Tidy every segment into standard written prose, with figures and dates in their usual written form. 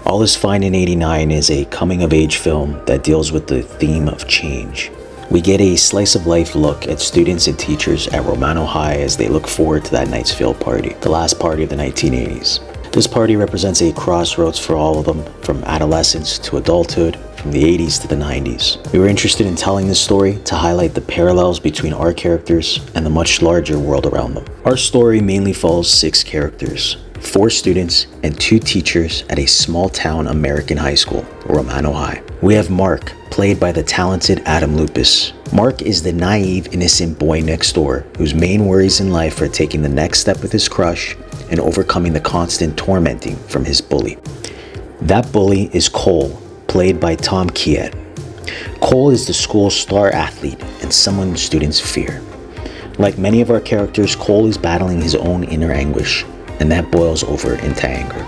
All Is Fine in '89 is a coming-of-age film that deals with the theme of change. We get a slice-of-life look at students and teachers at Romano High as they look forward to that night's field party, the last party of the 1980s. This party represents a crossroads for all of them, from adolescence to adulthood, from the 80s to the 90s. We were interested in telling this story to highlight the parallels between our characters and the much larger world around them. Our story mainly follows 6 characters, 4 students and 2 teachers at a small-town American high school, Romano High. We have Mark, played by the talented Adam Lupis. Mark is the naive, innocent boy next door whose main worries in life are taking the next step with his crush and overcoming the constant tormenting from his bully. That bully is Cole, played by Tom Kiet. Cole is the school's star athlete and someone students fear. Like many of our characters, Cole is battling his own inner anguish, and that boils over into anger.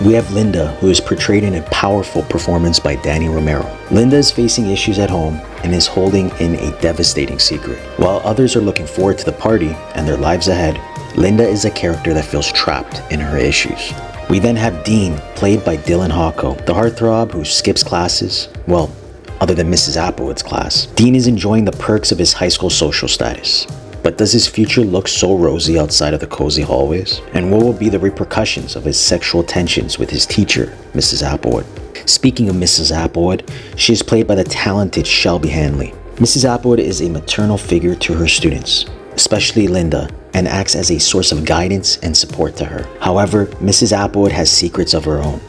We have Linda, who is portrayed in a powerful performance by Dani Romero. Linda is facing issues at home and is holding in a devastating secret. While others are looking forward to the party and their lives ahead, Linda is a character that feels trapped in her issues. We then have Dean, played by Dylan Hawco, the heartthrob who skips classes, well, other than Mrs. Applewood's class. Dean is enjoying the perks of his high school social status. But does his future look so rosy outside of the cozy hallways? And what will be the repercussions of his sexual tensions with his teacher, Mrs. Applewood? Speaking of Mrs. Applewood, she is played by the talented Shelby Handley. Mrs. Applewood is a maternal figure to her students, especially Linda, and acts as a source of guidance and support to her. However, Mrs. Applewood has secrets of her own.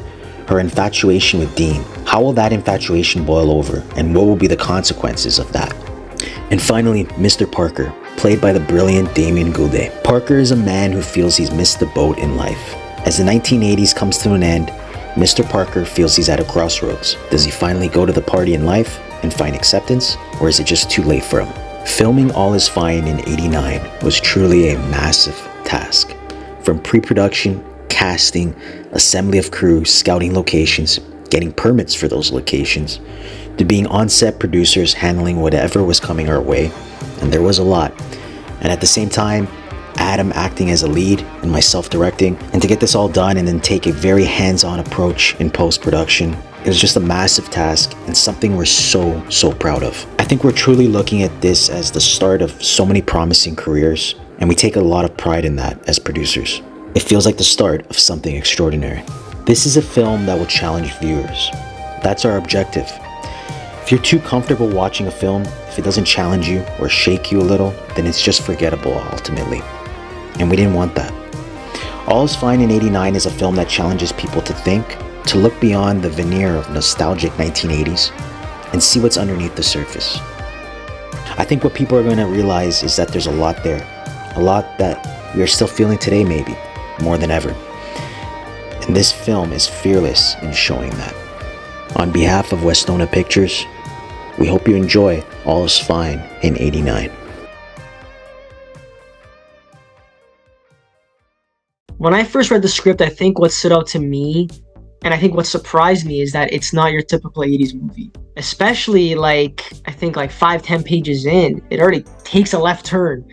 Her infatuation with Dean. How will that infatuation boil over, and what will be the consequences of that? And finally, Mr. Parker, played by the brilliant Damien Gulde. Parker is a man who feels he's missed the boat in life. As the 1980s comes to an end, Mr. Parker feels he's at a crossroads. Does he finally go to the party in life and find acceptance, or is it just too late for him? Filming All Is Fine in '89 was truly a massive task. From pre-production, casting, assembly of crew, scouting locations, getting permits for those locations, to being on-set producers handling whatever was coming our way, and there was a lot. And at the same time, Adam acting as a lead and myself directing, and to get this all done and then take a very hands-on approach in post-production, it was just a massive task and something we're so proud of. I think we're truly looking at this as the start of so many promising careers, and we take a lot of pride in that as producers. It feels like the start of something extraordinary. This is a film that will challenge viewers. That's our objective. If you're too comfortable watching a film, if it doesn't challenge you or shake you a little, then it's just forgettable ultimately. And we didn't want that. All Is Fine in '89 is a film that challenges people to think, to look beyond the veneer of nostalgic 1980s and see what's underneath the surface. I think what people are going to realize is that there's a lot there, a lot that we are still feeling today maybe, more than ever. And this film is fearless in showing that. On behalf of Westona Pictures, we hope you enjoy All Is Fine in '89. When I first read the script, I think what stood out to me, and I think what surprised me, is that it's not your typical 80s movie. Especially I think 5-10 pages in, it already takes a left turn.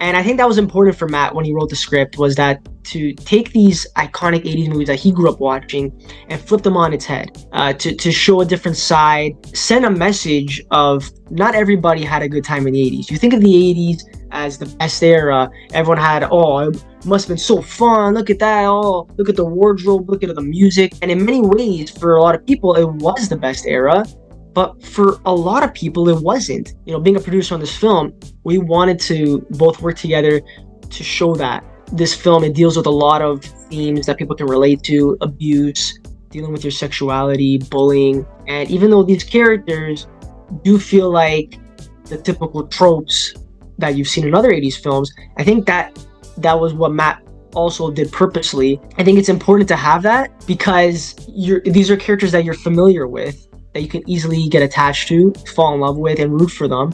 And I think that was important for Matt when he wrote the script, was that to take these iconic 80s movies that he grew up watching and flip them on its head, to show a different side, send a message of not everybody had a good time in the 80s. You think of the 80s as the best era. Everyone had, it must have been so fun. Look at that. Oh, look at the wardrobe. Look at the music. And in many ways, for a lot of people, it was the best era. But for a lot of people, it wasn't. Being a producer on this film, we wanted to both work together to show that. This film, it deals with a lot of themes that people can relate to: abuse, dealing with your sexuality, bullying. And even though these characters do feel like the typical tropes that you've seen in other 80s films, I think that was what Matt also did purposely. I think it's important to have that because these are characters that you're familiar with, that you can easily get attached to, fall in love with, and root for them.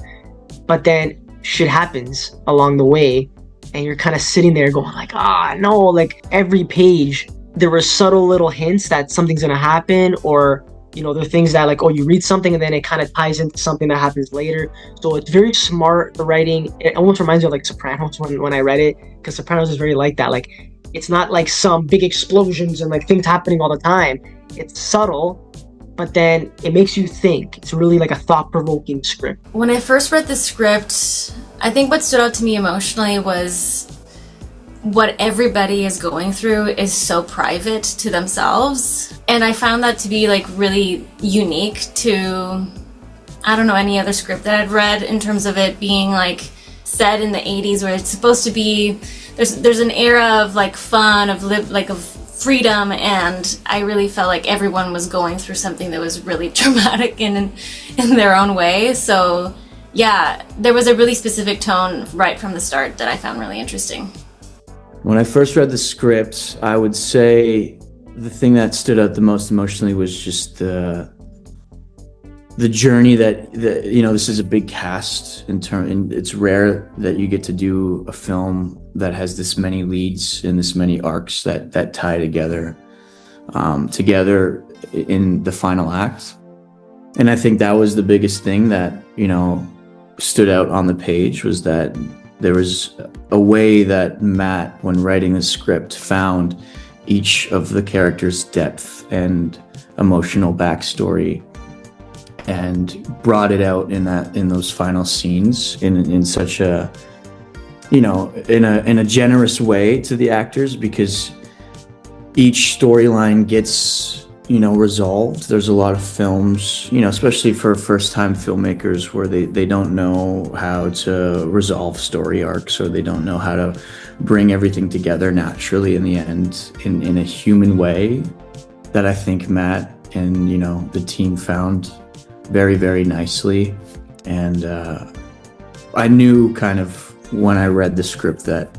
But then shit happens along the way, and you're kind of sitting there going every page, there were subtle little hints that something's going to happen, or there are things that you read something and then it kind of ties into something that happens later. So it's very smart, the writing. It almost reminds me of Sopranos when I read it, because Sopranos is very like that. It's not like some big explosions and like things happening all the time. It's subtle, but then it makes you think. It's really like a thought-provoking script. When I first read the script, I think what stood out to me emotionally was what everybody is going through is so private to themselves. And I found that to be like really unique to, I don't know, any other script that I'd read, in terms of it being like set in the 80s, where it's supposed to be, there's an era of like fun, of freedom, and I really felt like everyone was going through something that was really traumatic in their own way. So yeah, there was a really specific tone right from the start that I found really interesting. When I first read the script, I would say the thing that stood out the most emotionally was just the journey that this is a big cast and it's rare that you get to do a film that has this many leads and this many arcs that tie together in the final act. And I think that was the biggest thing that, stood out on the page, was that there was a way that Matt, when writing the script, found each of the characters' depth and emotional backstory and brought it out in those final scenes in such a, in a generous way to the actors, because each storyline gets resolved. There's a lot of films, especially for first-time filmmakers, where they don't know how to resolve story arcs, or they don't know how to bring everything together naturally in the end in a human way, that I think Matt and the team found very, very nicely. And I knew kind of when I read the script that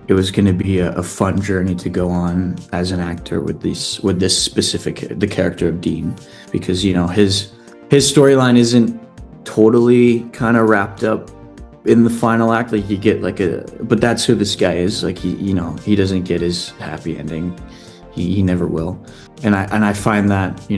it was going to be a fun journey to go on as an actor with this specific, the character of Dean, because his storyline isn't totally kind of wrapped up in the final act. Like you get but that's who this guy is. Like he doesn't get his happy ending. He never will. And I find that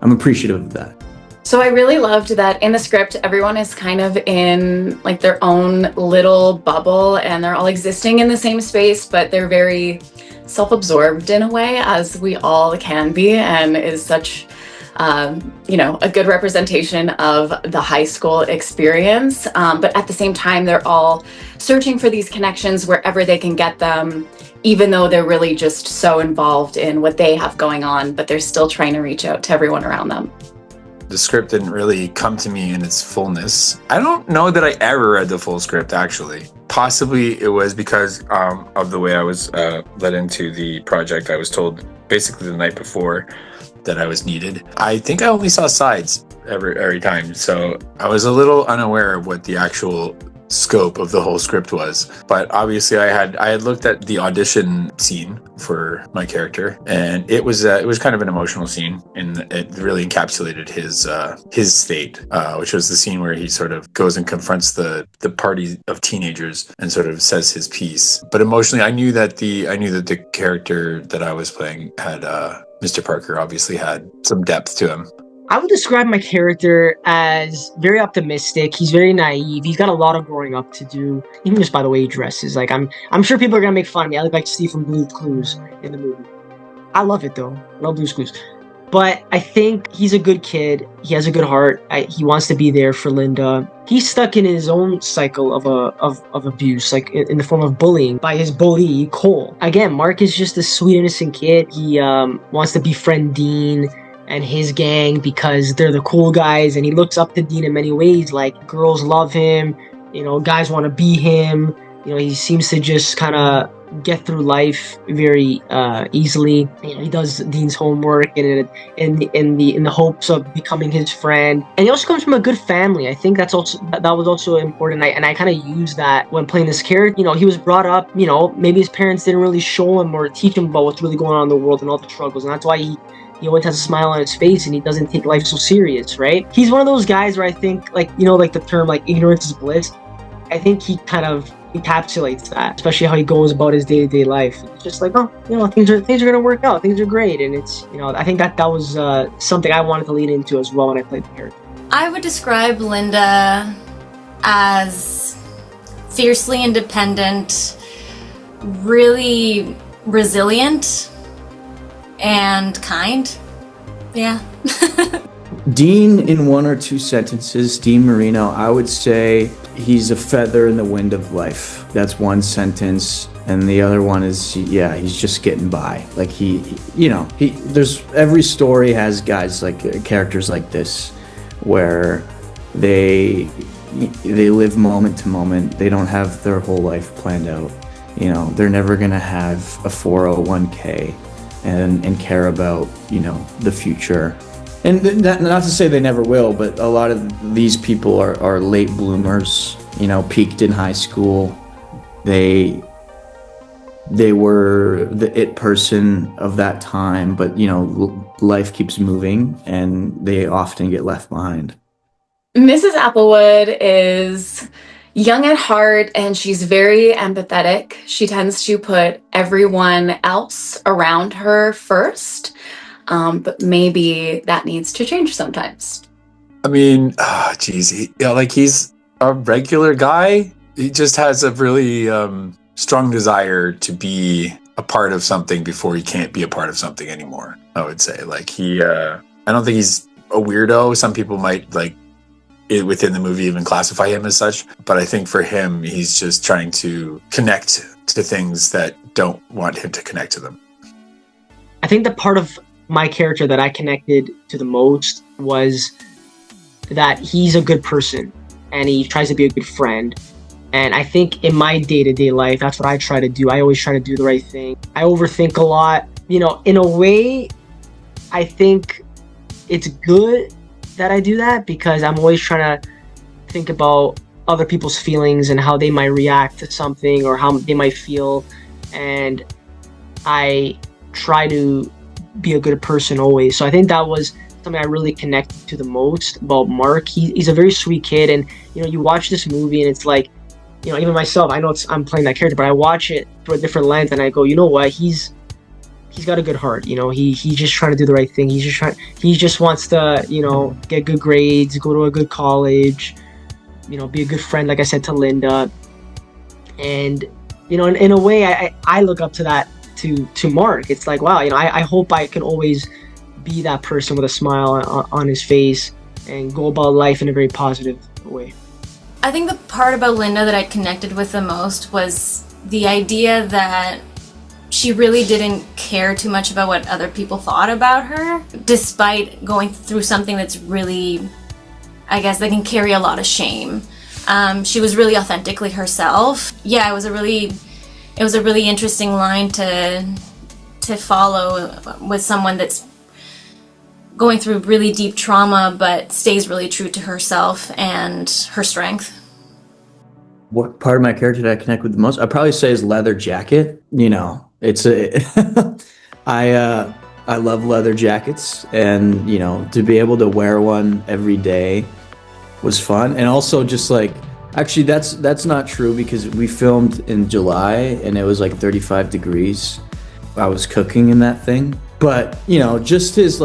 I'm appreciative of that. So I really loved that in the script, everyone is kind of in like their own little bubble, and they're all existing in the same space, but they're very self-absorbed in a way, as we all can be, and is such, a good representation of the high school experience. But at the same time, they're all searching for these connections wherever they can get them, even though they're really just so involved in what they have going on, but they're still trying to reach out to everyone around them. The script didn't really come to me in its fullness. I don't know that I ever read the full script, actually. Possibly it was because of the way I was led into the project. I was told basically the night before that I was needed. I think I only saw sides every time, so I was a little unaware of what the actual scope of the whole script was. But obviously I had looked at the audition scene for my character, and it was kind of an emotional scene, and it really encapsulated his state, which was the scene where he sort of goes and confronts the party of teenagers and sort of says his piece. But emotionally, I knew that the character that I was playing had Mr. Parker obviously had some depth to him. I would describe my character as very optimistic. He's very naive. He's got a lot of growing up to do, even just by the way he dresses. Like I'm sure people are gonna make fun of me. I look like Steve from Blue's Clues in the movie. I love it though. I love Blue's Clues. But I think he's a good kid. He has a good heart. He wants to be there for Linda. He's stuck in his own cycle of abuse, like in the form of bullying by his bully, Cole. Again, Mark is just a sweet, innocent kid. He wants to befriend Dean and his gang because they're the cool guys, and he looks up to Dean in many ways. Like, girls love him, guys want to be him. He seems to just kind of get through life very easily. He does Dean's homework and in the hopes of becoming his friend. And he also comes from a good family. I think that was also important. And I kind of used that when playing this character. He was brought up, maybe his parents didn't really show him or teach him about what's really going on in the world and all the struggles, and that's why he always has a smile on his face, and he doesn't take life so serious, right? He's one of those guys where I think, like the term, like, ignorance is bliss. I think he kind of encapsulates that, especially how he goes about his day-to-day life. It's just like, things are gonna work out, things are great, and it's, I think that was something I wanted to lean into as well when I played the character. I would describe Linda as fiercely independent, really resilient and kind. Yeah. Dean, in one or two sentences, Dean Marino, I would say he's a feather in the wind of life. That's one sentence. And the other one is, yeah, he's just getting by. Like there's every story has guys like characters like this where they live moment to moment. They don't have their whole life planned out. They're never gonna have a 401k and care about, the future. And not to say they never will, but a lot of these people are late bloomers, peaked in high school. They were the it person of that time, but, life keeps moving and they often get left behind. Mrs. Applewood is young at heart and she's very empathetic. She tends to put everyone else around her first. But maybe that needs to change sometimes. I mean, he's a regular guy. He just has a really strong desire to be a part of something before he can't be a part of something anymore, I would say. I don't think he's a weirdo. Some people might, within the movie, even classify him as such. But I think for him, he's just trying to connect to things that don't want him to connect to them. I think the part of my character that I connected to the most was that he's a good person and he tries to be a good friend. And I think in my day-to-day life, that's what I try to do. I always try to do the right thing. I overthink a lot. In a way, I think it's good that I do that because I'm always trying to think about other people's feelings and how they might react to something or how they might feel. And I try to be a good person always. So I think that was something I really connected to the most about Mark. He's a very sweet kid, and you watch this movie and it's like, even myself, I know I'm playing that character, but I watch it through a different lens and I go, you know what, he's got a good heart. He's just trying to do the right thing. He just wants to get good grades, go to a good college, be a good friend, like I said, to Linda. And in a way, I look up to that to Mark. It's like, wow, I hope I can always be that person with a smile on his face and go about life in a very positive way. I think the part about Linda that I connected with the most was the idea that she really didn't care too much about what other people thought about her, despite going through something that's really, I guess, that can carry a lot of shame. She was really authentically herself. Yeah, it was a really interesting line to follow with someone that's going through really deep trauma but stays really true to herself and her strength. What part of my character did I connect with the most? I'd probably say his leather jacket. It's I love leather jackets, and to be able to wear one every day was fun. And also just actually that's not true because we filmed in July and it was 35 degrees. I was cooking in that thing. But, just his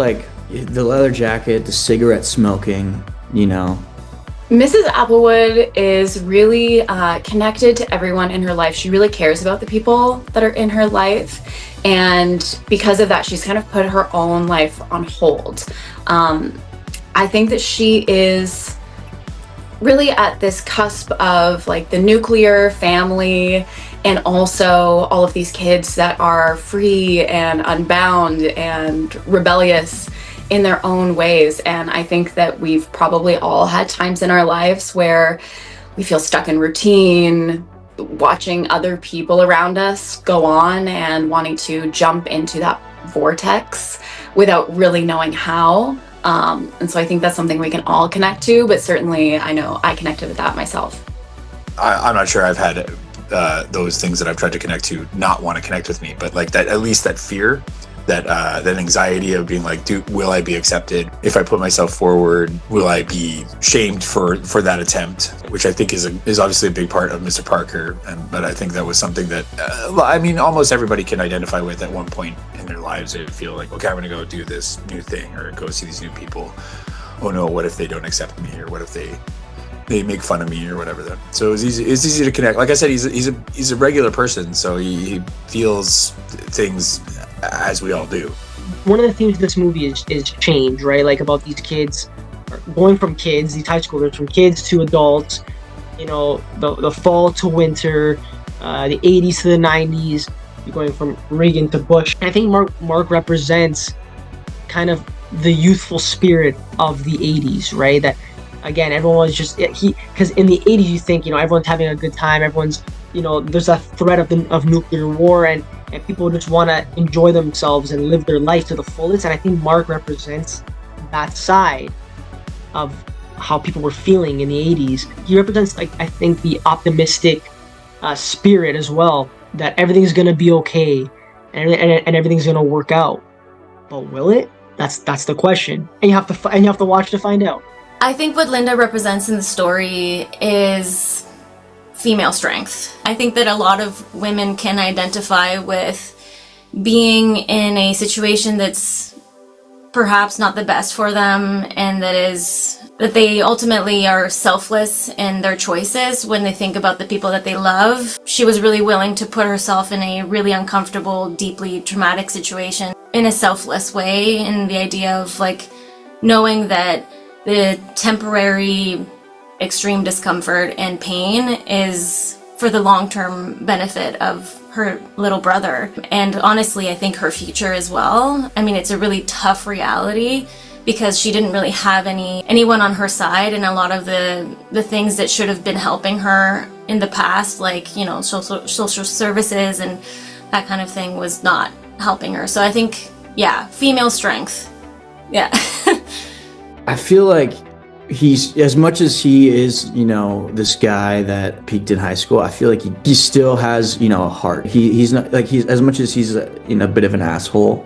the leather jacket, the cigarette smoking, Mrs. Applewood is really connected to everyone in her life. She really cares about the people that are in her life. And because of that, she's kind of put her own life on hold. I think that she is really at this cusp of the nuclear family and also all of these kids that are free and unbound and rebellious in their own ways. And I think that we've probably all had times in our lives where we feel stuck in routine, watching other people around us go on and wanting to jump into that vortex without really knowing how. And so I think that's something we can all connect to, but certainly I know I connected with that myself. I'm not sure I've had those things that I've tried to connect to not want to connect with me, but that, at least that fear, that anxiety of being will I be accepted? If I put myself forward, will I be shamed for that attempt? Which I think is obviously a big part of Mr. Parker. But I think that was something that, almost everybody can identify with at one point in their lives. They feel okay, I'm going to go do this new thing or go see these new people. Oh no, what if they don't accept me? Or what if they they make fun of me or whatever. Then, so it's easy to connect. Like I said, he's a regular person, so he feels things as we all do. One of the themes of this movie is change, right? Like about these kids going from kids, these high schoolers, from kids to adults. You know, the fall to winter, the 80s to the 90s. You're going from Reagan to Bush. And I think Mark represents kind of the youthful spirit of the 80s, right? That again, everyone was just because in the 80s you think, you know, everyone's having a good time, everyone's, you know, there's a threat of nuclear war, and people just want to enjoy themselves and live their life to the fullest. And I think Mark represents that side of how people were feeling in the 80s. He represents, like, I think, the optimistic spirit as well, that everything's gonna be okay and everything's gonna work out. But will it? That's the question, and you have to watch to find out. I think what Linda represents in the story is female strength. I think that a lot of women can identify with being in a situation that's perhaps not the best for them, and that they ultimately are selfless in their choices when they think about the people that they love. She was really willing to put herself in a really uncomfortable, deeply traumatic situation in a selfless way, and the idea of like knowing that the temporary extreme discomfort and pain is for the long-term benefit of her little brother, and honestly I think her future as well. I mean, it's a really tough reality because she didn't really have anyone on her side, and a lot of the things that should have been helping her in the past, like, you know, social services and that kind of thing, was not helping her. So I think, yeah, female strength. Yeah. I feel like he's, as much as he is, you know, this guy that peaked in high school, I feel like he still has, you know, a heart. He's not like, he's, as much as he's a bit of an asshole,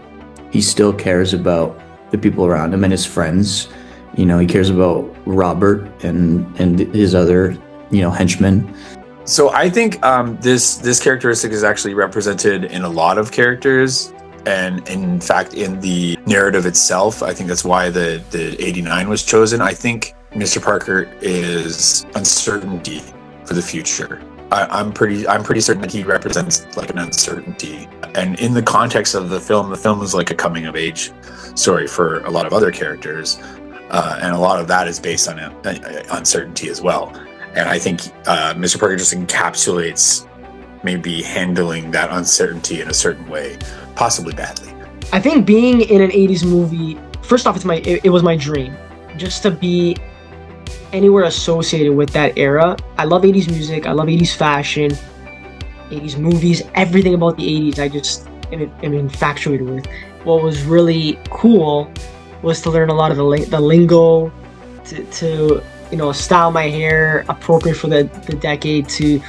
he still cares about the people around him and his friends. You know, he cares about Robert and his other, you know, henchmen. So I think this characteristic is actually represented in a lot of characters, and in fact in the narrative itself. I think that's why the 89 was chosen. I think Mr. Parker is uncertainty for the future. I'm pretty certain that he represents like an uncertainty, and in the context of the film is like a coming of age story for a lot of other characters, and a lot of that is based on uncertainty as well. And I think Mr. Parker just encapsulates maybe handling that uncertainty in a certain way, possibly badly. I think being in an 80s movie, first off, it was my dream just to be anywhere associated with that era. I love 80s music, I love 80s fashion, 80s movies, everything about the 80s I just am infatuated with. What was really cool was to learn a lot of the lingo, to you know, style my hair appropriate for the decade, to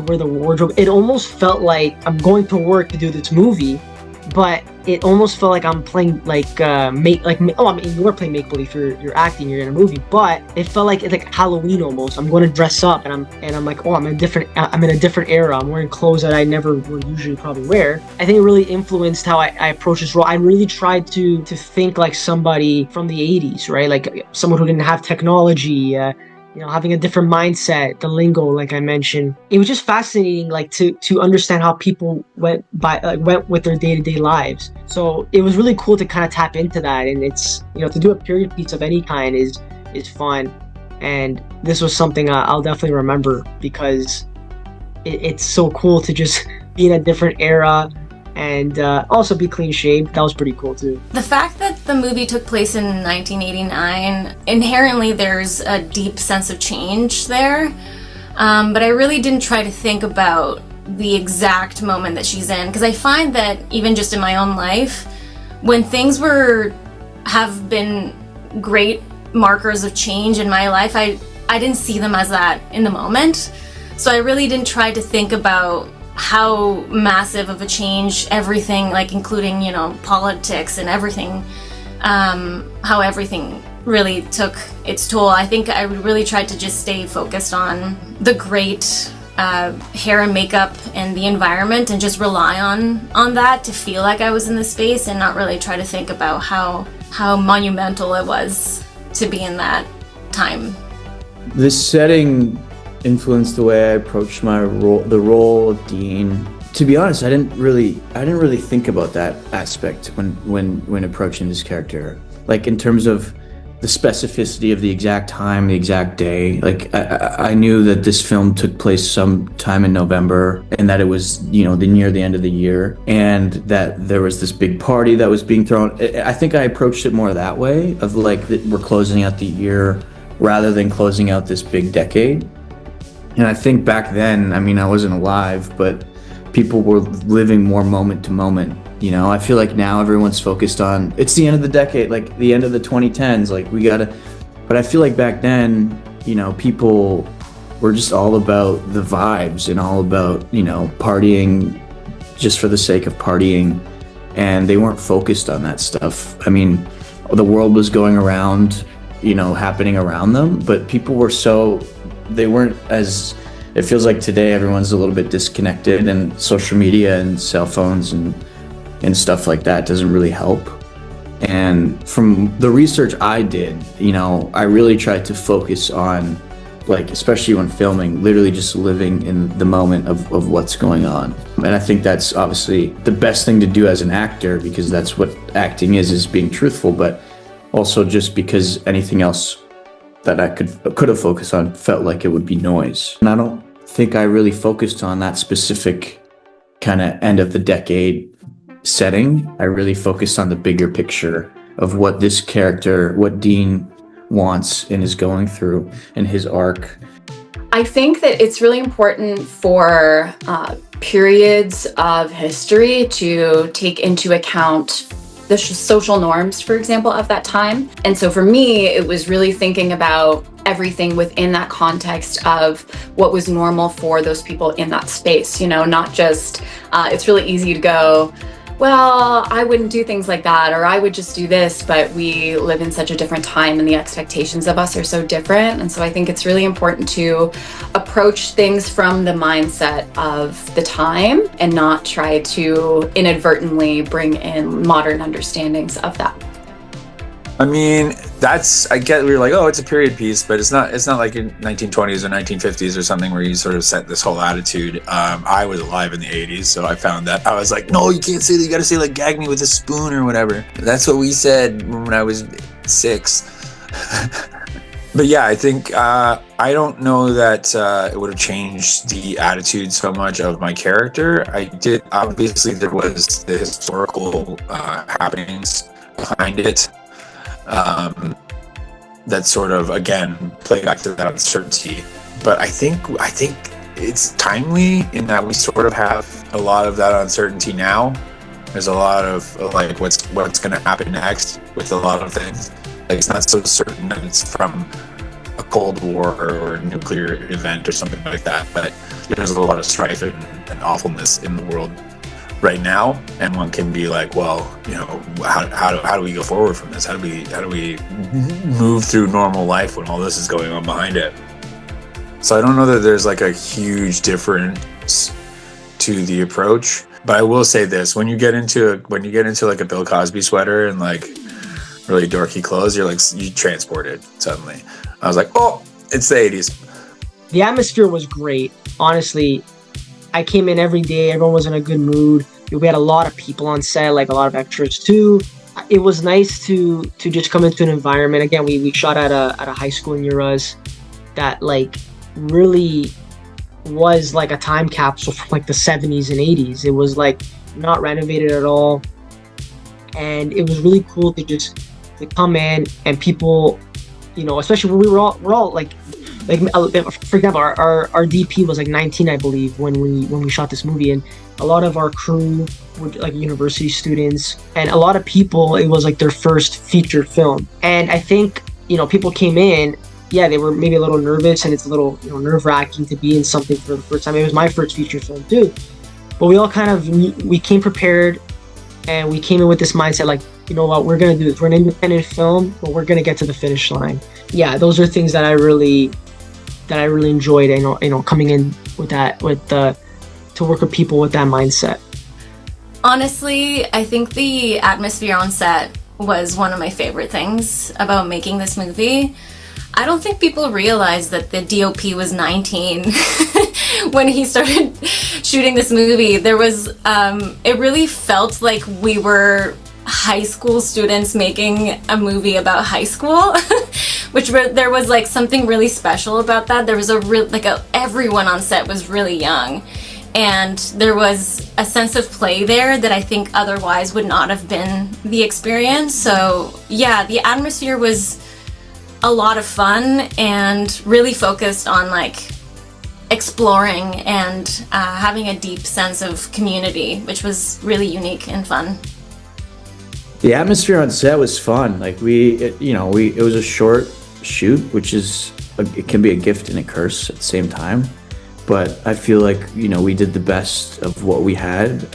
wear the wardrobe. It almost felt like I'm going to work to do this movie, but it almost felt like I'm playing I mean, you are playing make-believe, you're acting, you're in a movie, but it felt like it's like Halloween almost. I'm going to dress up, and I'm like, oh, I'm in a different era. I'm wearing clothes that I never would usually probably wear. I think it really influenced how I approach this role. I really tried to think like somebody from the 80s, right? Like someone who didn't have technology, you know, having a different mindset, the lingo, like I mentioned. It was just fascinating, like to understand how people went with their day-to-day lives. So it was really cool to kind of tap into that, and it's, you know, to do a period piece of any kind is fun. And this was something I'll definitely remember, because it's so cool to just be in a different era and also be clean shaved. That was pretty cool too. The fact that the movie took place in 1989, inherently there's a deep sense of change there, but I really didn't try to think about the exact moment that she's in, because I find that even just in my own life, when things have been great markers of change in my life, I didn't see them as that in the moment. So I really didn't try to think about how massive of a change everything, like including, you know, politics and everything, how everything really took its toll. I think I really tried to just stay focused on the great hair and makeup and the environment, and just rely on that to feel like I was in the space, and not really try to think about how monumental it was to be in that time. This setting influenced the way I approached my role, the role of Dean. To be honest, I didn't really think about that aspect when approaching this character. Like in terms of the specificity of the exact time, the exact day. Like I knew that this film took place sometime in November, and that it was, near the end of the year, and that there was this big party that was being thrown. I think I approached it more that way, of like that we're closing out the year rather than closing out this big decade. And I think back then, I mean, I wasn't alive, but people were living more moment to moment. I feel like now everyone's focused on, it's the end of the decade, like the end of the 2010s, like but I feel like back then, people were just all about the vibes and all about, partying just for the sake of partying. And they weren't focused on that stuff. I mean, the world was going around, happening around them, but people were they weren't as, it feels like today everyone's a little bit disconnected, and social media and cell phones and stuff like that doesn't really help. And from the research I did, I really tried to focus on, like, especially when filming, literally just living in the moment of what's going on. And I think that's obviously the best thing to do as an actor, because that's what acting is being truthful, but also just because anything else that I could have focused on felt like it would be noise. And I don't think I really focused on that specific kind of end of the decade setting. I really focused on the bigger picture of what this character, what Dean wants and is going through in his arc. I think that it's really important for periods of history to take into account the social norms, for example, of that time. And so for me, it was really thinking about everything within that context of what was normal for those people in that space, not just, it's really easy to go, well, I wouldn't do things like that, or I would just do this, but we live in such a different time and the expectations of us are so different. And so I think it's really important to approach things from the mindset of the time and not try to inadvertently bring in modern understandings of that. I mean, I get we were like, oh, it's a period piece, but it's not like in 1920s or 1950s or something where you sort of set this whole attitude. I was alive in the 80s, so I found that I was like, no, you can't say that. You got to say like, gag me with a spoon or whatever. That's what we said when I was 6. But yeah, I think I don't know that it would have changed the attitude so much of my character. Obviously there was the historical happenings behind it. That sort of, again, play back to that uncertainty. But I think it's timely in that we sort of have a lot of that uncertainty now. There's a lot of like what's going to happen next with a lot of things. Like, it's not so certain that it's from a Cold War or a nuclear event or something like that. But there's a lot of strife and awfulness in the world right now, and one can be like, well, how do we go forward from this? How do we move through normal life when all this is going on behind it? So I don't know that there's like a huge difference to the approach, but I will say this: when you get into like a Bill Cosby sweater and like really dorky clothes, you transported suddenly. I was like, oh, it's the 80s. The atmosphere was great, honestly. I came in every day. Everyone was in a good mood. We had a lot of people on set, like a lot of extras too. It was nice to just come into an environment. Again, we shot at a high school in Uras that like really was like a time capsule from like the 70s and 80s. It was like not renovated at all, and it was really cool to come in and people, especially when we're all like for example, our DP was like 19, I believe, when we shot this movie, and a lot of our crew were like university students, and a lot of people, it was like their first feature film. And I think, people came in, yeah, they were maybe a little nervous, and it's a little nerve-wracking to be in something for the first time. It was my first feature film too, but we all we came prepared, and we came in with this mindset like, you know what, we're gonna do this. We're an independent film, but we're gonna get to the finish line. Yeah, those are things that I really enjoyed, coming in with that, to work with people with that mindset. Honestly, I think the atmosphere on set was one of my favorite things about making this movie. I don't think people realize that the DOP was 19 when he started shooting this movie. There was, it really felt like we were high school students making a movie about high school, there was like something really special about that. There was everyone on set was really young, and there was a sense of play there that I think otherwise would not have been the experience. So yeah, the atmosphere was a lot of fun and really focused on like exploring and having a deep sense of community, which was really unique and fun. The atmosphere on set was fun. Like it was a short shoot, which it can be a gift and a curse at the same time. But I feel like, we did the best of what we had.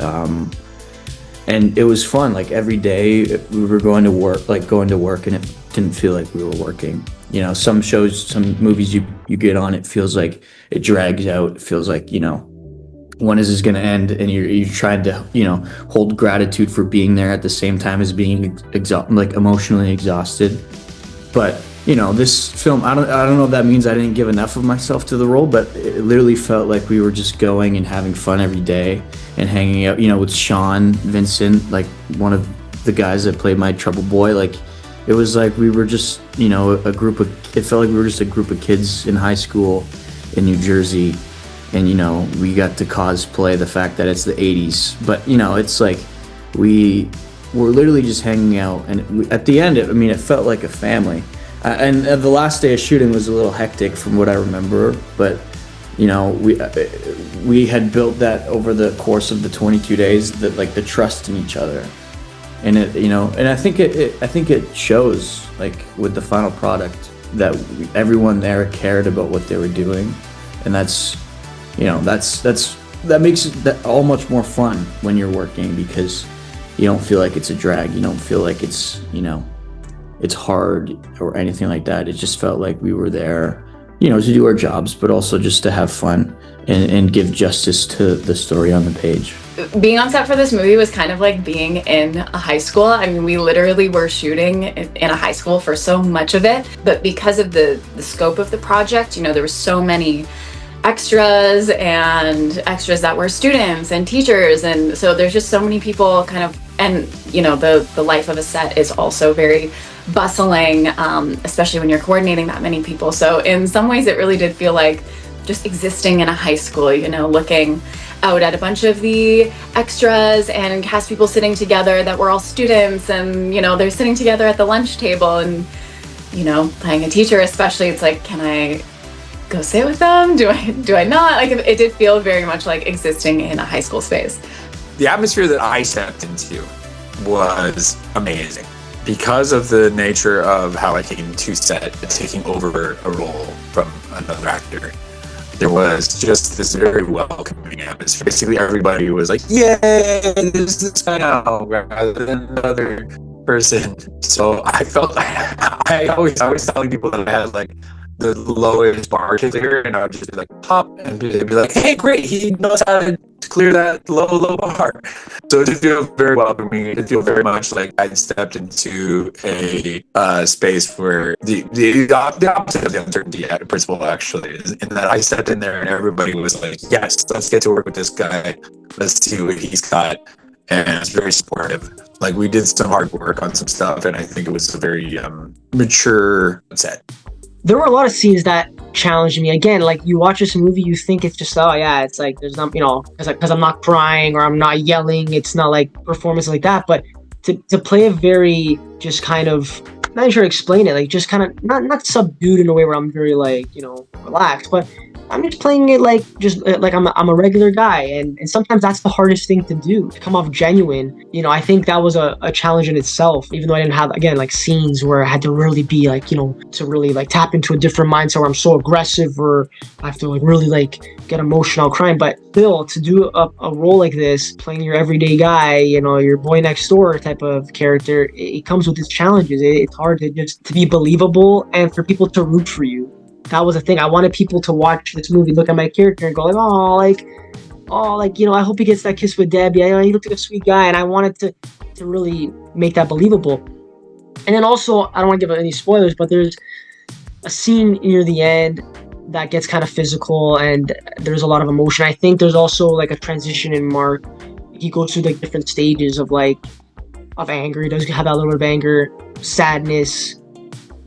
And it was fun. Like every day we were going to work and it didn't feel like we were working. Some shows, some movies you get on, it feels like it drags out. It feels like, when is this going to end? And you're trying to, hold gratitude for being there at the same time as being emotionally exhausted. But, this film, I don't know if that means I didn't give enough of myself to the role, but it literally felt like we were just going and having fun every day and hanging out, with Sean Vincent, like one of the guys that played my trouble boy. Like, it was like we were just, it felt like we were just a group of kids in high school in New Jersey. And, we got to cosplay the fact that it's the 80s. But, it's like we were literally just hanging out. And at the end, it felt like a family. And the last day of shooting was a little hectic from what I remember. But, we had built that over the course of the 22 days, the trust in each other. And, and I think it shows, like, with the final product that everyone there cared about what they were doing. And that makes it all much more fun when you're working, because you don't feel like it's a drag. You don't feel like it's hard or anything like that. It just felt like we were there, to do our jobs, but also just to have fun and give justice to the story on the page. Being on set for this movie was kind of like being in a high school. I mean, we literally were shooting in a high school for so much of it, but because of the scope of the project, there were so many extras that were students and teachers, and so there's just so many people and the life of a set is also very bustling, especially when you're coordinating that many people. So in some ways it really did feel like just existing in a high school, looking out at a bunch of the extras and cast people sitting together that were all students, and they're sitting together at the lunch table, and playing a teacher especially, it's like, can I go sit with them? Do I not? Like, it did feel very much like existing in a high school space. The atmosphere that I stepped into was amazing because of the nature of how I came to set, taking over a role from another actor. There was just this very welcoming atmosphere. Basically, everybody was like, "Yay, this is guy now," rather than another person. So I felt I always telling people that I had like the lowest bar clear, and I would just be like, pop, and they'd be like, "Hey, great, he knows how to clear that low bar." So it did feel very welcoming. It did feel very much like I'd stepped into a space where the opposite of the uncertainty principle actually is, in that I stepped in there and everybody was like, "Yes, let's get to work with this guy. Let's see what he's got." And it's very supportive. Like, we did some hard work on some stuff, and I think it was a very mature set. There were a lot of scenes that challenged me. Again, like, you watch this movie, you think it's just, oh yeah, it's like, there's not, because I'm not crying or I'm not yelling, it's not like performance like that. But to play a very just kind of, not sure to explain it, like just kind of not subdued in a way where I'm very like, relaxed, but I'm just playing it like I'm a regular guy, and sometimes that's the hardest thing to do, to come off genuine. I think that was a challenge in itself, even though I didn't have, again, like scenes where I had to really be like, to really like tap into a different mindset where I'm so aggressive or I have to like really like get emotional crying. But still, to do a role like this, playing your everyday guy, your boy next door type of character, it comes with its challenges. It's hard to be believable and for people to root for you. That was the thing. I wanted people to watch this movie, look at my character, and go like, I hope he gets that kiss with Debbie. He looked like a sweet guy, and I wanted to really make that believable. And then also, I don't want to give any spoilers, but there's a scene near the end that gets kind of physical and there's a lot of emotion. I think there's also like a transition in Mark. He goes through like different stages of anger. He does have that little bit of anger, sadness,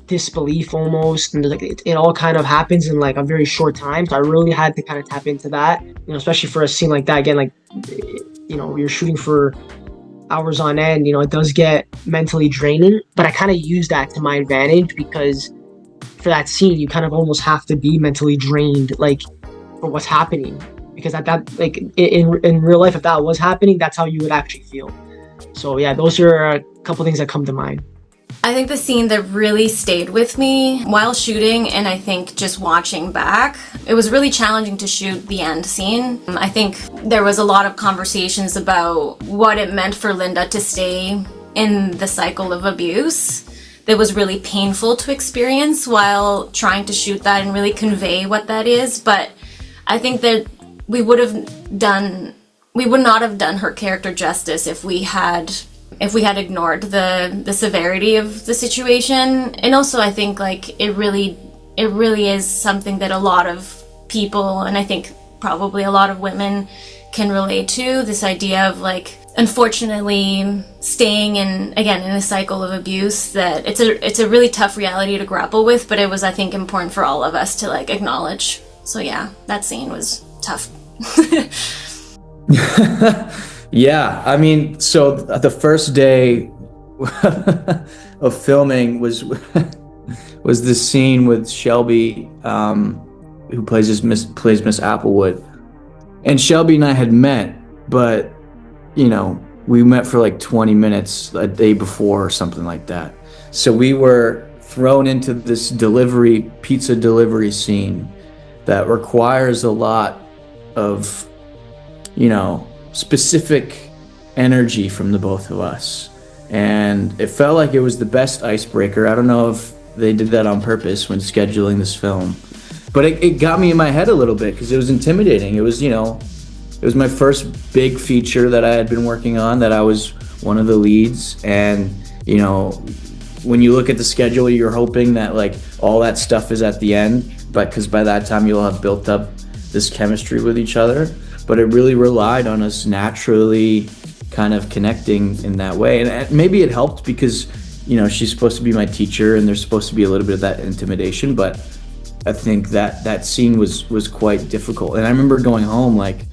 disbelief almost, and like it all kind of happens in like a very short time. So I really had to kind of tap into that, especially for a scene like that. Again, like you're shooting for hours on end. It does get mentally draining, but I kind of use that to my advantage because for that scene, you kind of almost have to be mentally drained, like for what's happening, because at that like in real life, if that was happening, that's how you would actually feel. So yeah, those are a couple things that come to mind. I think the scene that really stayed with me while shooting, and I think just watching back, it was really challenging to shoot the end scene. I think there was a lot of conversations about what it meant for Linda to stay in the cycle of abuse. That was really painful to experience while trying to shoot that and really convey what that is. But I think that we would not have done her character justice if we had ignored the severity of the situation. And also I think like it really is something that a lot of people, and I think probably a lot of women, can relate to, this idea of like unfortunately staying in a cycle of abuse. That it's a really tough reality to grapple with, but it was, I think, important for all of us to like acknowledge. So yeah, that scene was tough. Yeah, I mean, so the first day of filming was this scene with Shelby, who plays Miss Applewood, and Shelby and I had met, but we met for like 20 minutes a day before or something like that. So we were thrown into this pizza delivery scene that requires a lot of specific energy from the both of us, and it felt like it was the best icebreaker. I don't know if they did that on purpose when scheduling this film, but it got me in my head a little bit because it was intimidating. It was my first big feature that I had been working on, that I was one of the leads, and when you look at the schedule, you're hoping that like all that stuff is at the end, but because by that time you'll have built up this chemistry with each other. But it really relied on us naturally kind of connecting in that way. And maybe it helped because, she's supposed to be my teacher and there's supposed to be a little bit of that intimidation. But I think that scene was quite difficult. And I remember going home like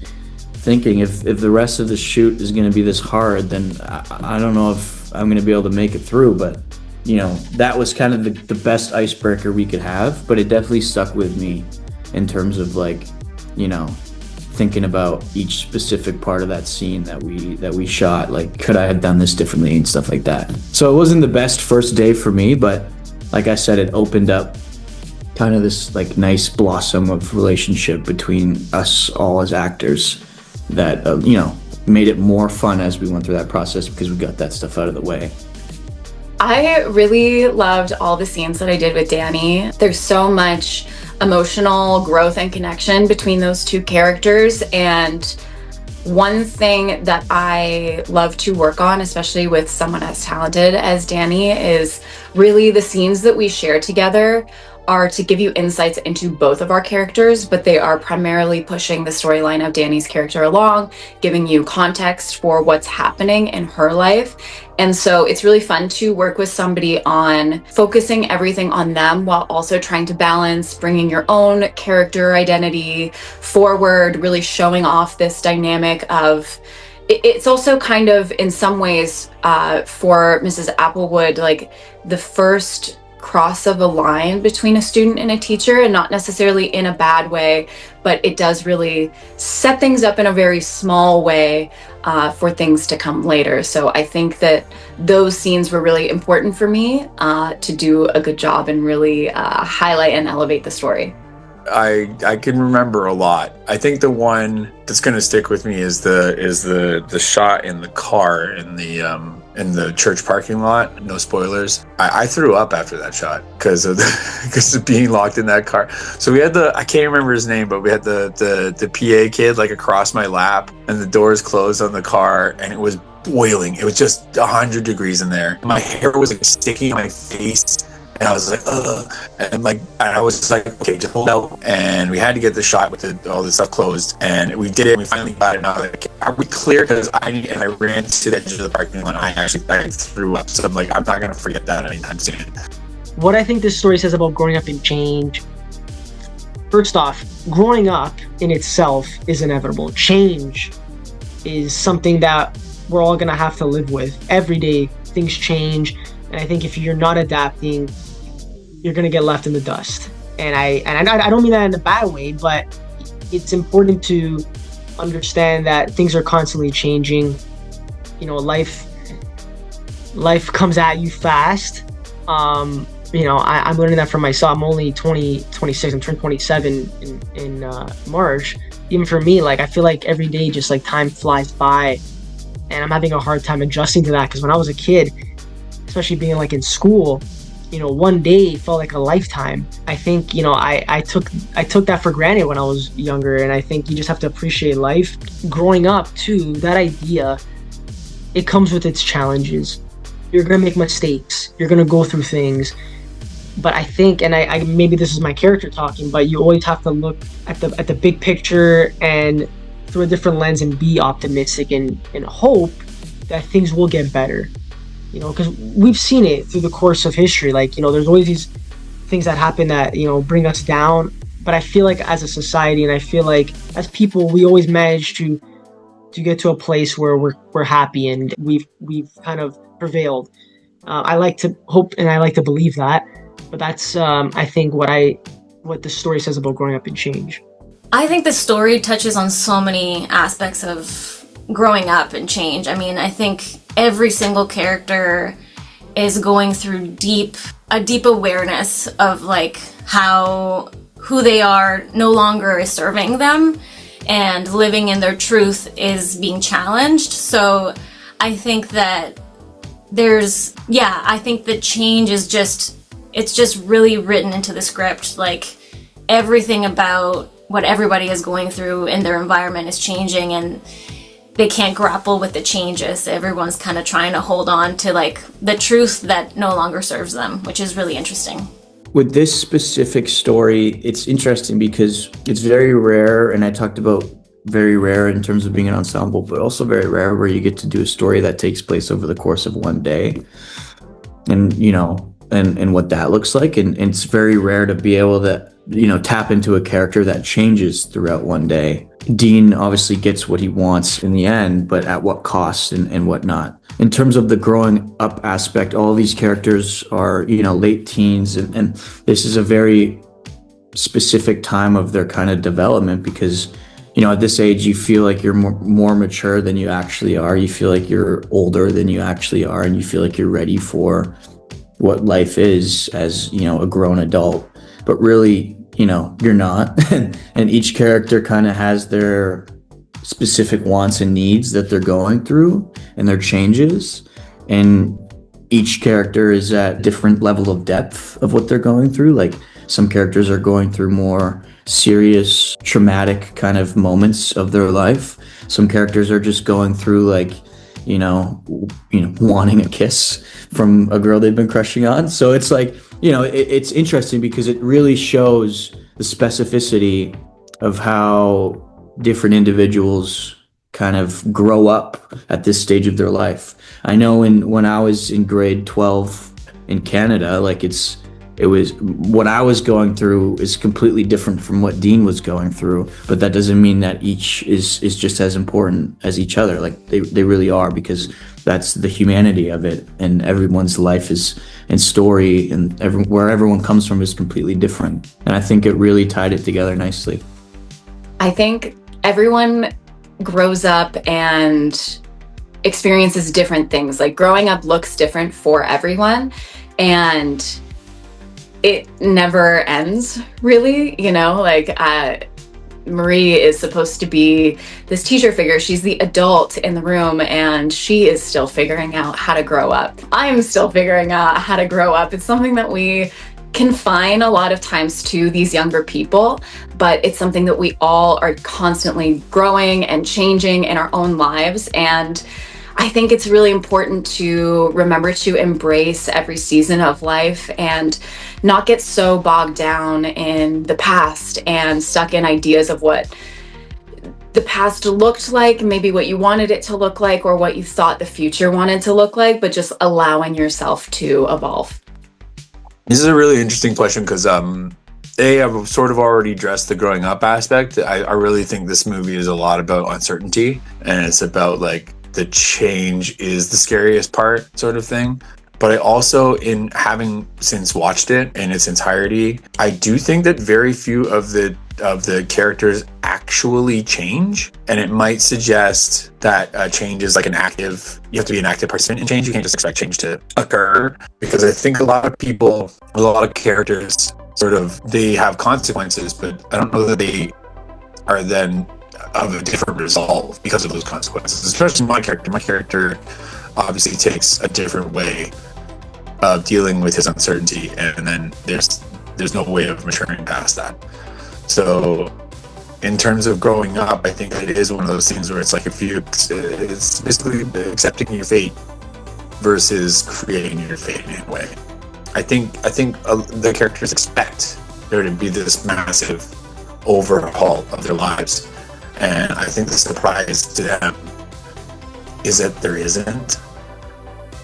thinking if the rest of the shoot is going to be this hard, then I don't know if I'm going to be able to make it through. But, that was kind of the best icebreaker we could have. But it definitely stuck with me in terms of like, thinking about each specific part of that scene that we shot, like could I have done this differently and stuff like that. So it wasn't the best first day for me, but like I said, it opened up kind of this like nice blossom of relationship between us all as actors that made it more fun as we went through that process because we got that stuff out of the way. I really loved all the scenes that I did with Dani. There's so much emotional growth and connection between those two characters, and one thing that I love to work on, especially with someone as talented as Dani, is really the scenes that we share together are to give you insights into both of our characters, but they are primarily pushing the storyline of Dani's character along, giving you context for what's happening in her life. And so it's really fun to work with somebody on focusing everything on them while also trying to balance bringing your own character identity forward, really showing off this dynamic of it's also kind of in some ways for Mrs. Applewood, like the first cross of a line between a student and a teacher, and not necessarily in a bad way, but it does really set things up in a very small way for things to come later. So I think that those scenes were really important for me to do a good job and really highlight and elevate the story. I can remember a lot. I think the one that's going to stick with me is the shot in the car in the church parking lot. No spoilers. I threw up after that shot because of being locked in that car. So we had I can't remember his name, but we had the PA kid like across my lap, and the doors closed on the car, and it was boiling. It was just 100 degrees in there. My hair was like sticking on my face. And I was like, ugh. And I was like, okay, just hold out. And we had to get the shot with all the stuff closed. And we did it. And we finally got it. And I was like, are we clear? Because I ran to the edge of the parking lot. And I threw up. So I'm like, I'm not going to forget that anytime soon. What I think this story says about growing up and change. First off, growing up in itself is inevitable. Change is something that we're all going to have to live with. Every day, things change. And I think if you're not adapting, you're going to get left in the dust. And I don't mean that in a bad way, but it's important to understand that things are constantly changing. You know, life comes at you fast. You know, I'm learning that from myself. I'm only 26. I'm turning 27 in March. Even for me, like, I feel like every day just like time flies by, and I'm having a hard time adjusting to that. Because when I was a kid, especially being like in school, you know, one day felt like a lifetime. I think, you know, I took that for granted when I was younger, and I think you just have to appreciate life. Growing up too, that idea, it comes with its challenges. You're gonna make mistakes. You're gonna go through things. But I think, and I maybe this is my character talking, but you always have to look at the big picture and through a different lens and be optimistic and hope that things will get better. You know, because we've seen it through the course of history. Like, you know, there's always these things that happen that, you know, bring us down. But I feel like as a society, and I feel like as people, we always manage to get to a place where we're happy and we've kind of prevailed. I like to hope and I like to believe that. But that's, I think, what the story says about growing up and change. I think the story touches on so many aspects of growing up and change. I mean, I think every single character is going through a deep awareness of like how who they are no longer is serving them, and living in their truth is being challenged. So I think that I think the change is it's just really written into the script. Like, everything about what everybody is going through in their environment is changing, and they can't grapple with the changes. Everyone's kind of trying to hold on to like the truth that no longer serves them, which is really interesting. With this specific story, it's interesting because it's very rare, and I talked about very rare in terms of being an ensemble, but also very rare where you get to do a story that takes place over the course of one day. And, you know, and what that looks like. And it's very rare to be able to, you know, tap into a character that changes throughout one day. Dean obviously gets what he wants in the end, but at what cost and whatnot. In terms of the growing up aspect, all these characters are, you know, late teens, and this is a very specific time of their kind of development because, you know, at this age, you feel like you're more mature than you actually are. You feel like you're older than you actually are, and you feel like you're ready for what life is as, you know, a grown adult. But really, you know, you're not. And each character kind of has their specific wants and needs that they're going through and their changes. And each character is at different level of depth of what they're going through. Like, some characters are going through more serious, traumatic kind of moments of their life. Some characters are just going through like, you know, wanting a kiss from a girl they've been crushing on. So it's like, you know, it's interesting because it really shows the specificity of how different individuals kind of grow up at this stage of their life. I know when I was in grade 12 in Canada, like it was what I was going through is completely different from what Dean was going through, but that doesn't mean that each is just as important as each other. Like they really are, because that's the humanity of it, and everyone's life is and story and where everyone comes from is completely different. And I think it really tied it together nicely. I think everyone grows up and experiences different things. Like, growing up looks different for everyone, and it never ends, really, you know, like Marie is supposed to be this teacher figure. She's the adult in the room, and she is still figuring out how to grow up. I'm still figuring out how to grow up. It's something that we confine a lot of times to these younger people, but it's something that we all are constantly growing and changing in our own lives. And I think it's really important to remember to embrace every season of life and not get so bogged down in the past and stuck in ideas of what the past looked like, maybe what you wanted it to look like, or what you thought the future wanted to look like, but just allowing yourself to evolve. This is a really interesting question because I've sort of already addressed the growing up aspect. I really think this movie is a lot about uncertainty, and it's about like the change is the scariest part sort of thing. But I also, in having since watched it in its entirety, I do think that very few of the characters actually change, and it might suggest that change is like you have to be an active participant in change. You can't just expect change to occur, because I think a lot of people, a lot of characters they have consequences, but I don't know that they are then of a different resolve because of those consequences. Especially my character obviously takes a different way of dealing with his uncertainty, and then there's no way of maturing past that. So in terms of growing up, I think that it is one of those things where it's like it's basically accepting your fate versus creating your fate in a way. I think the characters expect there to be this massive overhaul of their lives, and I think the surprise to them is that there isn't.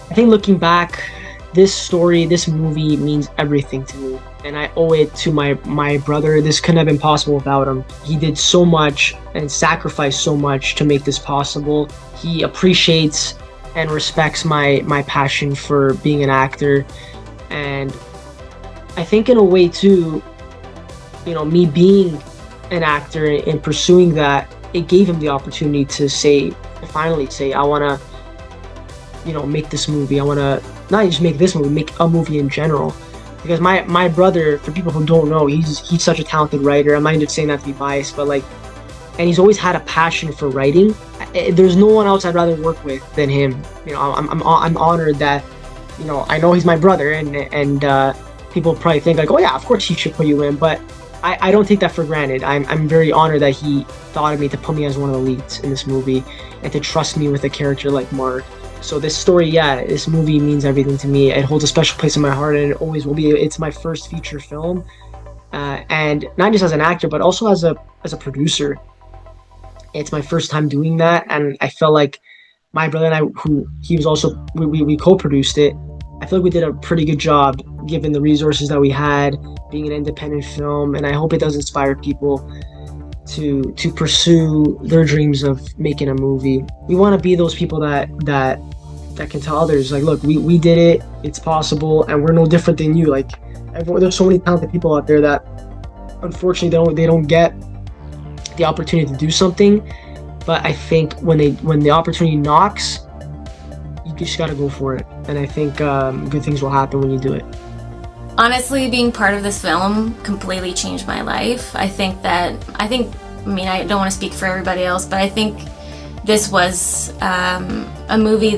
I think looking back, this movie means everything to me, and I owe it to my brother. This couldn't have been possible without him. He did so much and sacrificed so much to make this possible. He appreciates and respects my passion for being an actor, and I think in a way too, me being an actor and pursuing that, it gave him the opportunity to finally say, I want to, make this movie. I want to not just make this movie, make a movie in general. Because my brother, for people who don't know, he's such a talented writer. I'm not even saying that to be biased, but and he's always had a passion for writing. There's no one else I'd rather work with than him. I'm honored that, I know he's my brother, and people probably think like, oh yeah, of course he should put you in, but I don't take that for granted. I'm very honored that he thought of me to put me as one of the leads in this movie and to trust me with a character like Mark. So this story, this movie means everything to me. It holds a special place in my heart, and it always will be. It's my first feature film, and not just as an actor, but also as a producer. It's my first time doing that, and I felt like my brother and I, we co-produced it. I feel like we did a pretty good job given the resources that we had, being an independent film, and I hope it does inspire people to pursue their dreams of making a movie. We want to be those people that can tell others, like, look, we did it, it's possible, and we're no different than you. Like, there's so many talented people out there that unfortunately they don't get the opportunity to do something. But I think when the opportunity knocks, you just gotta go for it. And I think good things will happen when you do it. Honestly, being part of this film completely changed my life. I don't want to speak for everybody else, but I think this was a movie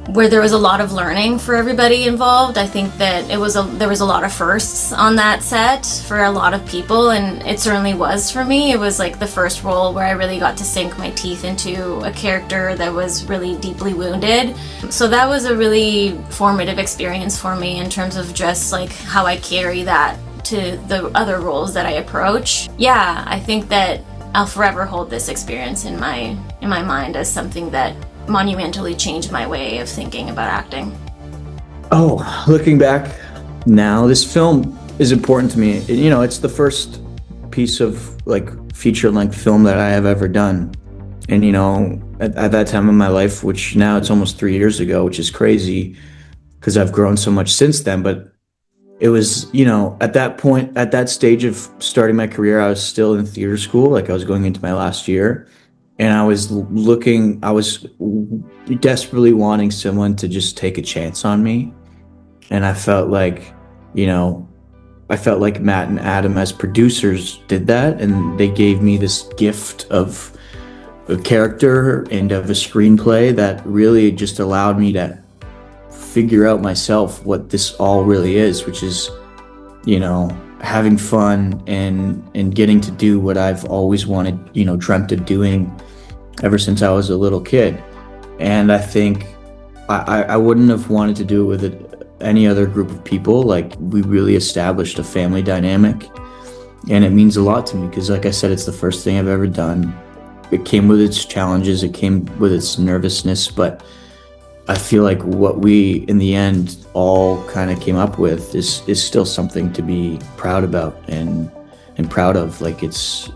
where there was a lot of learning for everybody involved. I think that there was a lot of firsts on that set for a lot of people, and it certainly was for me. It was like the first role where I really got to sink my teeth into a character that was really deeply wounded. So that was a really formative experience for me in terms of just like how I carry that to the other roles that I approach. Yeah, I think that I'll forever hold this experience in my mind as something that monumentally changed my way of thinking about acting. Oh, looking back now, this film is important to me. It's the first piece of like feature-length film that I have ever done. And at that time in my life, which now it's almost 3 years ago, which is crazy because I've grown so much since then, but it was, at that point, at that stage of starting my career, I was still in theater school, like I was going into my last year. And I was desperately wanting someone to just take a chance on me. And I felt like, Matt and Adam as producers did that. And they gave me this gift of a character and of a screenplay that really just allowed me to figure out myself what this all really is, which is, having fun and getting to do what I've always wanted, dreamt of doing ever since I was a little kid. And I think I wouldn't have wanted to do it with any other group of people. Like, we really established a family dynamic, and it means a lot to me because, like I said, it's the first thing I've ever done. It came with its challenges, it came with its nervousness, but I feel like what we, in the end, all kind of came up with is still something to be proud about and proud of. Like, it's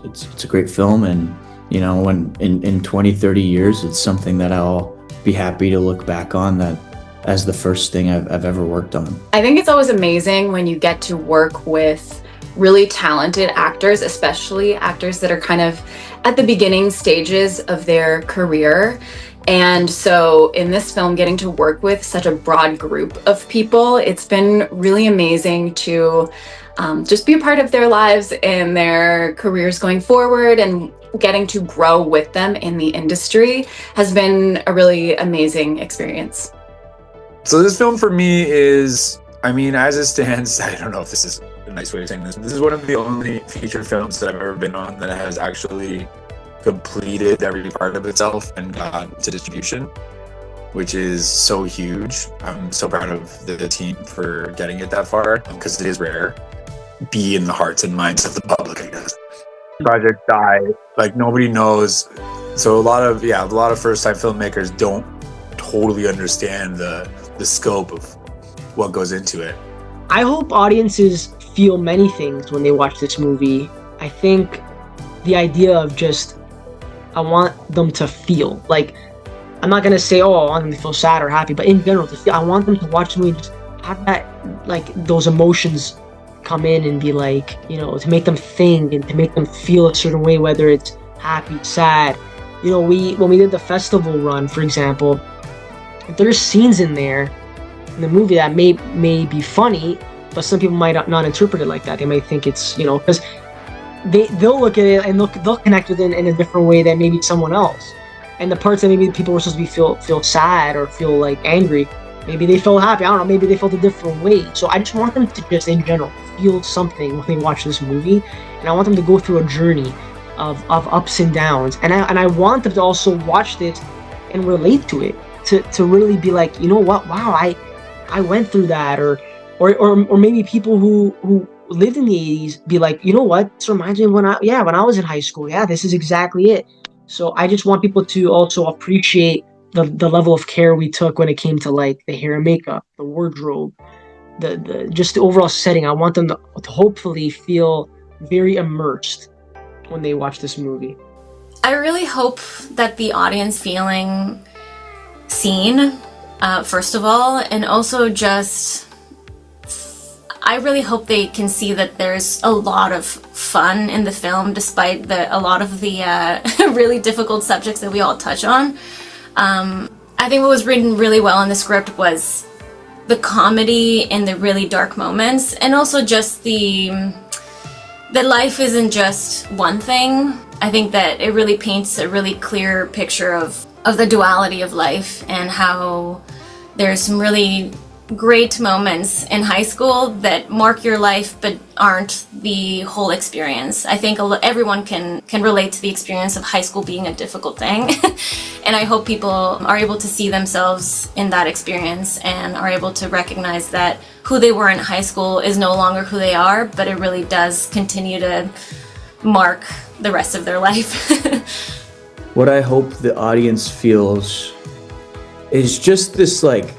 a great film, and you know, when in 20, 30 years, it's something that I'll be happy to look back on that as the first thing I've ever worked on. I think it's always amazing when you get to work with really talented actors, especially actors that are kind of at the beginning stages of their career. And so in this film, getting to work with such a broad group of people, it's been really amazing to just be a part of their lives and their careers going forward, and getting to grow with them in the industry has been a really amazing experience. So this film for me is, I mean, as it stands, I don't know if this is a nice way of saying this. This is one of the only feature films that I've ever been on that has actually completed every part of itself and got to distribution, which is so huge. I'm so proud of the team for getting it that far, because it is rare. Be in the hearts and minds of the public, I guess. Project Die, like, nobody knows. So a lot of first-time filmmakers don't totally understand the scope of what goes into it. I hope audiences feel many things when they watch this movie. I think the idea of just, I want them to feel. Like, I'm not gonna say, oh, I want them to feel sad or happy, but in general, to feel, I want them to watch the movie and just have that, like, those emotions come in and be like, you know, to make them think and to make them feel a certain way, whether it's happy, sad. You know, when we did the festival run, for example, there's scenes in there in the movie that may be funny, but some people might not interpret it like that. They might think it's, you know, because they'll look at it and they'll connect with it in a different way than maybe someone else. And the parts that maybe people were supposed to be feel sad or feel like angry, maybe they felt happy. I don't know, maybe they felt a different way. So I just want them to just, in general, feel something when they watch this movie, and I want them to go through a journey of ups and downs. And I want them to also watch this and relate to it, to really be like, you know what, wow, I went through that, or maybe people who lived in the 80s be like, you know what, this reminds me of when I was in high school. Yeah, this is exactly it. So I just want people to also appreciate the level of care we took when it came to, like, the hair and makeup, the wardrobe, the just the overall setting. I want them to hopefully feel very immersed when they watch this movie. I really hope that the audience feeling seen, first of all, and also just, I really hope they can see that there's a lot of fun in the film, despite a lot of the really difficult subjects that we all touch on. I think what was written really well in the script was the comedy in the really dark moments, and also just that life isn't just one thing. I think that it really paints a really clear picture of the duality of life, and how there's some really great moments in high school that mark your life but aren't the whole experience. I think everyone can relate to the experience of high school being a difficult thing. And I hope people are able to see themselves in that experience and are able to recognize that who they were in high school is no longer who they are, but it really does continue to mark the rest of their life. What I hope the audience feels is just this, like,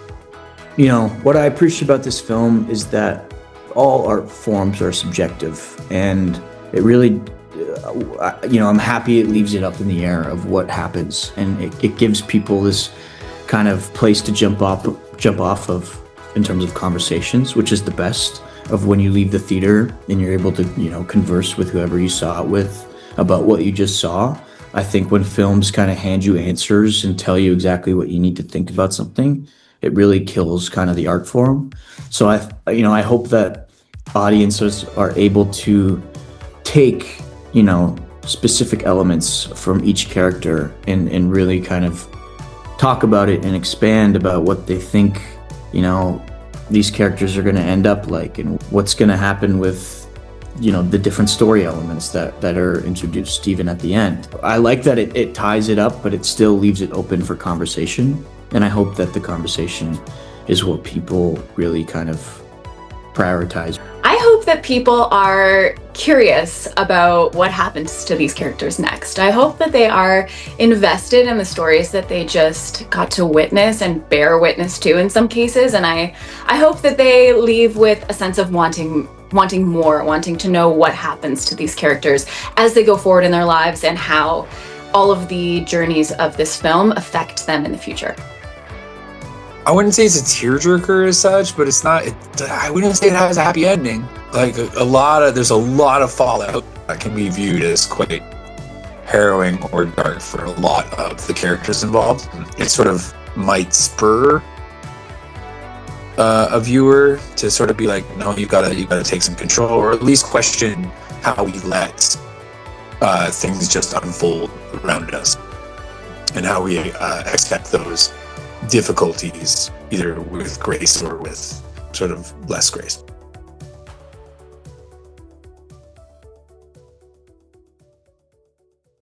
you know, what I appreciate about this film is that all art forms are subjective, and it really, you know, I'm happy it leaves it up in the air of what happens, and it gives people this kind of place to jump off of in terms of conversations, which is the best of when you leave the theater and you're able to, you know, converse with whoever you saw it with about what you just saw. I think when films kind of hand you answers and tell you exactly what you need to think about something, it really kills kind of the art form. So I hope that audiences are able to take, you know, specific elements from each character and really kind of talk about it and expand about what they think, you know, these characters are going to end up like, and what's going to happen with the different story elements that are introduced even at the end. I like that it ties it up, but it still leaves it open for conversation. And I hope that the conversation is what people really kind of prioritize. I hope that people are curious about what happens to these characters next. I hope that they are invested in the stories that they just got to witness and bear witness to in some cases. And I hope that they leave with a sense of wanting more, wanting to know what happens to these characters as they go forward in their lives and how all of the journeys of this film affect them in the future. I wouldn't say it's a tearjerker as such, but I wouldn't say it has a happy ending. Like there's a lot of fallout that can be viewed as quite harrowing or dark for a lot of the characters involved. It sort of might spur a viewer to sort of be like, no, you gotta take some control, or at least question how we let things just unfold around us, and how we accept those difficulties either with grace or with sort of less grace.